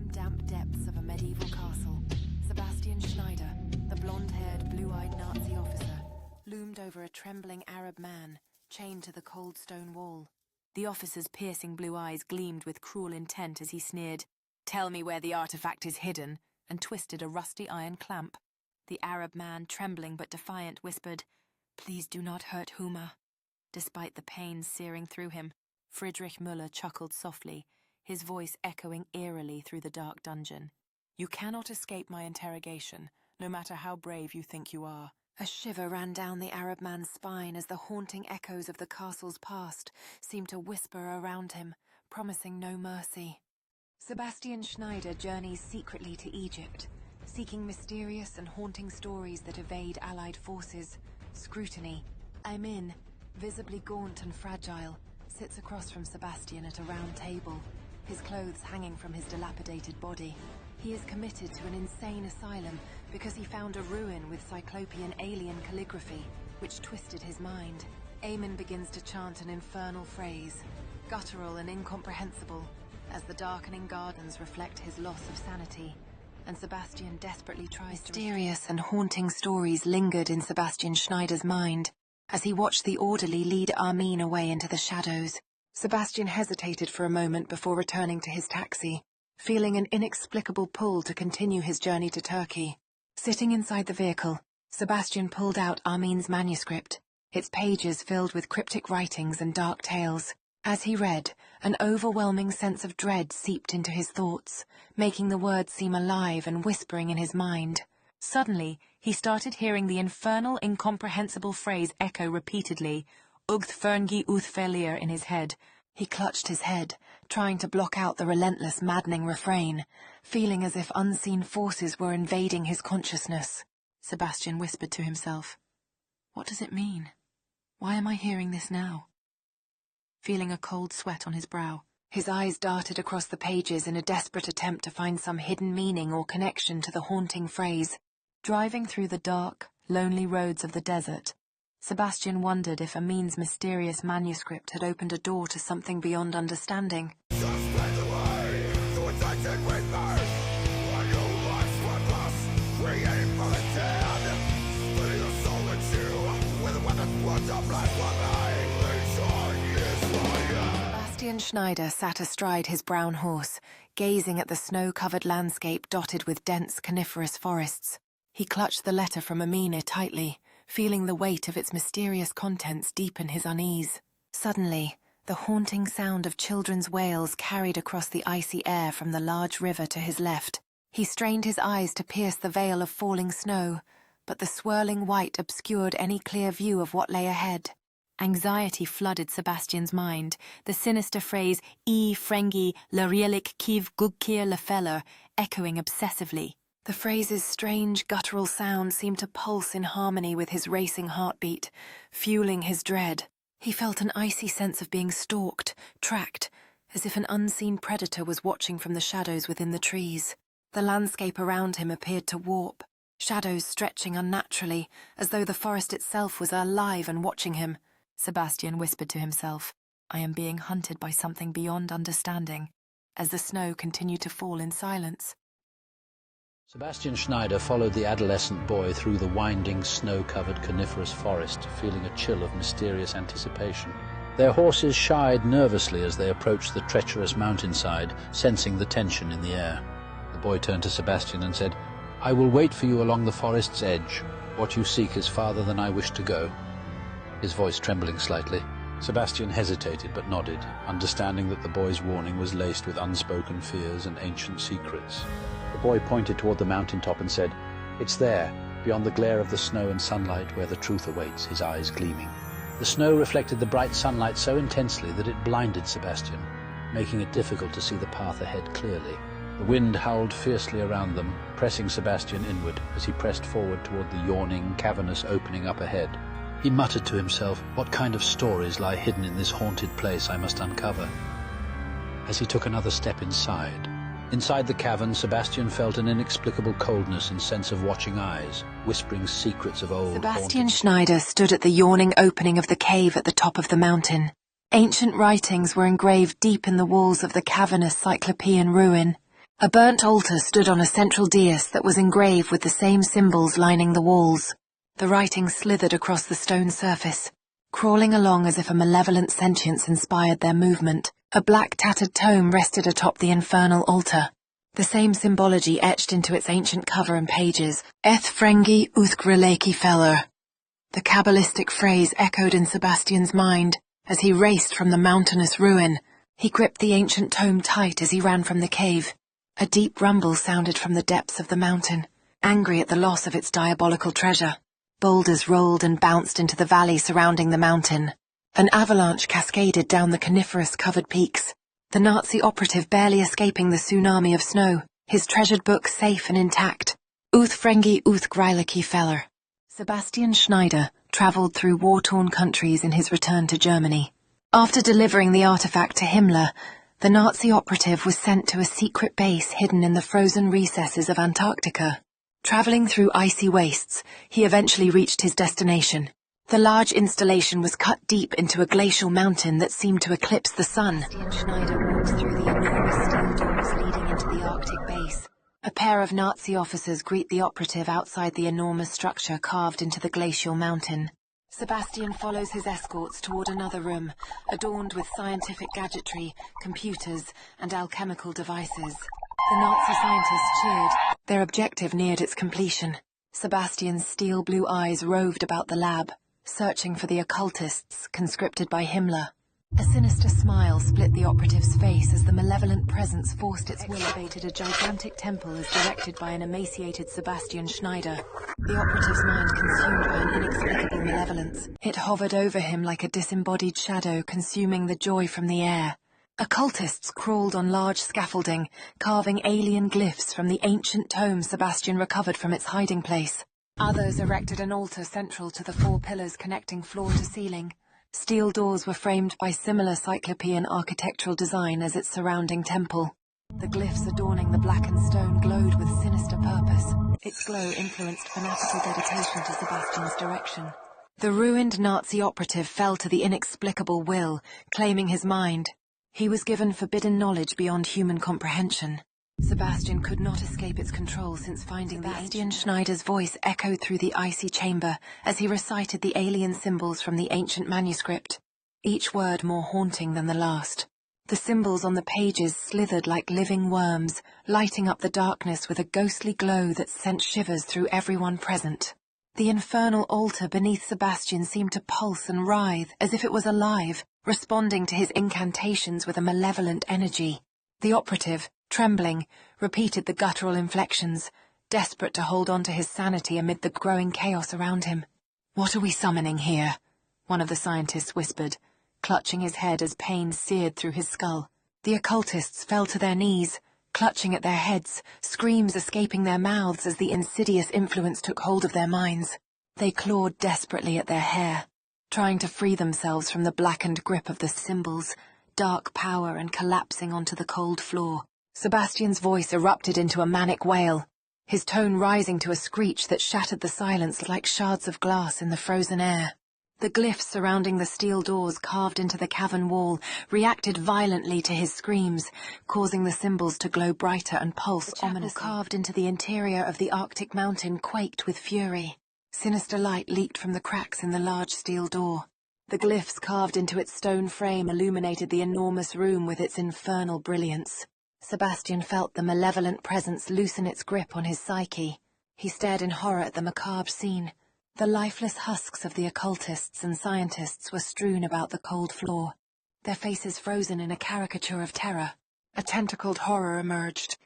dim, damp depths of a medieval castle, Sebastian Schneider, the blonde-haired, blue-eyed Nazi officer, loomed over a trembling Arab man, chained to the cold stone wall. The officer's piercing blue eyes gleamed with cruel intent as he sneered, "Tell me where the artifact is hidden," and twisted a rusty iron clamp. The Arab man, trembling but defiant, whispered, "Please do not hurt Huma." Despite the pain searing through him, Friedrich Müller chuckled softly, his voice echoing eerily through the dark dungeon. "You cannot escape my interrogation, no matter how brave you think you are." A shiver ran down the Arab man's spine as the haunting echoes of the castle's past seemed to whisper around him, promising no mercy. Sebastian Schneider journeys secretly to Egypt, seeking mysterious and haunting stories that evade Allied forces. Scrutiny. Aymin, visibly gaunt and fragile, sits across from Sebastian at a round table, his clothes hanging from his dilapidated body. He is committed to an insane asylum because he found a ruin with cyclopean alien calligraphy, which twisted his mind. Aymin begins to chant an infernal phrase, guttural and incomprehensible, as the darkening gardens reflect his loss of sanity, and Sebastian desperately tries to... Mysterious and haunting stories lingered in Sebastian Schneider's mind as he watched the orderly lead Armin away into the shadows. Sebastian hesitated for a moment before returning to his taxi, feeling an inexplicable pull to continue his journey to Turkey. Sitting inside the vehicle, Sebastian pulled out Armin's manuscript, its pages filled with cryptic writings and dark tales. As he read, an overwhelming sense of dread seeped into his thoughts, making the words seem alive and whispering in his mind. Suddenly, he started hearing the infernal, incomprehensible phrase echo repeatedly, "Ugth Ferngi uth Felir," in his head. He clutched his head, trying to block out the relentless, maddening refrain, feeling as if unseen forces were invading his consciousness. Sebastian whispered to himself, "What does it mean? Why am I hearing this now?" Feeling a cold sweat on his brow, his eyes darted across the pages in a desperate attempt to find some hidden meaning or connection to the haunting phrase. Driving through the dark, lonely roads of the desert, Sebastian wondered if Amin's mysterious manuscript had opened a door to something beyond understanding. Sebastian Schneider sat astride his brown horse, gazing at the snow-covered landscape dotted with dense coniferous forests. He clutched the letter from Amina tightly, feeling the weight of its mysterious contents deepen his unease. Suddenly, the haunting sound of children's wails carried across the icy air from the large river to his left. He strained his eyes to pierce the veil of falling snow, but the swirling white obscured any clear view of what lay ahead. Anxiety flooded Sebastian's mind, the sinister phrase "I frengi l'rielik kiv gugkir lefeller" echoing obsessively. The phrase's strange guttural sound seemed to pulse in harmony with his racing heartbeat, fueling his dread. He felt an icy sense of being stalked, tracked, as if an unseen predator was watching from the shadows within the trees. The landscape around him appeared to warp, shadows stretching unnaturally, as though the forest itself was alive and watching him. Sebastian whispered to himself, "I am being hunted by something beyond understanding," as the snow continued to fall in silence. Sebastian Schneider followed the adolescent boy through the winding, snow-covered coniferous forest, feeling a chill of mysterious anticipation. Their horses shied nervously as they approached the treacherous mountainside, sensing the tension in the air. The boy turned to Sebastian and said, "I will wait for you along the forest's edge. What you seek is farther than I wish to go." His voice trembling slightly, Sebastian hesitated but nodded, understanding that the boy's warning was laced with unspoken fears and ancient secrets. The boy pointed toward the mountaintop and said, "It's there, beyond the glare of the snow and sunlight, where the truth awaits," his eyes gleaming. The snow reflected the bright sunlight so intensely that it blinded Sebastian, making it difficult to see the path ahead clearly. The wind howled fiercely around them, pressing Sebastian inward as he pressed forward toward the yawning, cavernous opening up ahead. He muttered to himself, "What kind of stories lie hidden in this haunted place I must uncover?" As he took another step inside the cavern, Sebastian felt an inexplicable coldness and sense of watching eyes, whispering secrets of old Sebastian Schneider stood at the yawning opening of the cave at the top of the mountain. Ancient writings were engraved deep in the walls of the cavernous cyclopean ruin. A burnt altar stood on a central dais that was engraved with the same symbols lining the walls. The writing slithered across the stone surface, crawling along as if a malevolent sentience inspired their movement. A black tattered tome rested atop the infernal altar. The same symbology etched into its ancient cover and pages, Eth Frengi Uthgreleki Feller. The Kabbalistic phrase echoed in Sebastian's mind as he raced from the mountainous ruin. He gripped the ancient tome tight as he ran from the cave. A deep rumble sounded from the depths of the mountain, angry at the loss of its diabolical treasure. Boulders rolled and bounced into the valley surrounding the mountain. An avalanche cascaded down the coniferous-covered peaks, the Nazi operative barely escaping the tsunami of snow, his treasured book safe and intact. Uthfrengi Uthgreileki Feller. Sebastian Schneider travelled through war-torn countries in his return to Germany. After delivering the artifact to Himmler, the Nazi operative was sent to a secret base hidden in the frozen recesses of Antarctica. Travelling through icy wastes, he eventually reached his destination. The large installation was cut deep into a glacial mountain that seemed to eclipse the sun. Sebastian Schneider walked through the enormous steel doors leading into the Arctic base. A pair of Nazi officers greet the operative outside the enormous structure carved into the glacial mountain. Sebastian follows his escorts toward another room, adorned with scientific gadgetry, computers, and alchemical devices. The Nazi scientists cheered. Their objective neared its completion. Sebastian's steel-blue eyes roved about the lab, searching for the occultists conscripted by Himmler. A sinister smile split the operative's face as the malevolent presence forced its will. Excavated a gigantic temple as directed by an emaciated Sebastian Schneider. The operative's mind consumed by an inexplicable malevolence. It hovered over him like a disembodied shadow consuming the joy from the air. Occultists crawled on large scaffolding, carving alien glyphs from the ancient tome Sebastian recovered from its hiding place. Others erected an altar central to the 4 pillars connecting floor to ceiling. Steel doors were framed by similar Cyclopean architectural design as its surrounding temple. The glyphs adorning the blackened stone glowed with sinister purpose. Its glow influenced fanatical dedication to Sebastian's direction. The ruined Nazi operative fell to the inexplicable will, claiming his mind. He was given forbidden knowledge beyond human comprehension. Sebastian could not escape its control since finding Sebastian Schneider's voice echoed through the icy chamber as he recited the alien symbols from the ancient manuscript, each word more haunting than the last. The symbols on the pages slithered like living worms, lighting up the darkness with a ghostly glow that sent shivers through everyone present. The infernal altar beneath Sebastian seemed to pulse and writhe as if it was alive, responding to his incantations with a malevolent energy. The operative, trembling, repeated the guttural inflections, desperate to hold on to his sanity amid the growing chaos around him. "What are we summoning here?" one of the scientists whispered, clutching his head as pain seared through his skull. The occultists fell to their knees, clutching at their heads, screams escaping their mouths as the insidious influence took hold of their minds. They clawed desperately at their hair, trying to free themselves from the blackened grip of the symbols, dark power and collapsing onto the cold floor. Sebastian's voice erupted into a manic wail, his tone rising to a screech that shattered the silence like shards of glass in the frozen air. The glyphs surrounding the steel doors carved into the cavern wall reacted violently to his screams, causing the symbols to glow brighter and pulse ominously. Carved into the interior of the Arctic mountain quaked with fury. Sinister light leaked from the cracks in the large steel door. The glyphs carved into its stone frame illuminated the enormous room with its infernal brilliance. Sebastian felt the malevolent presence loosen its grip on his psyche. He stared in horror at the macabre scene. The lifeless husks of the occultists and scientists were strewn about the cold floor, their faces frozen in a caricature of terror. A tentacled horror emerged,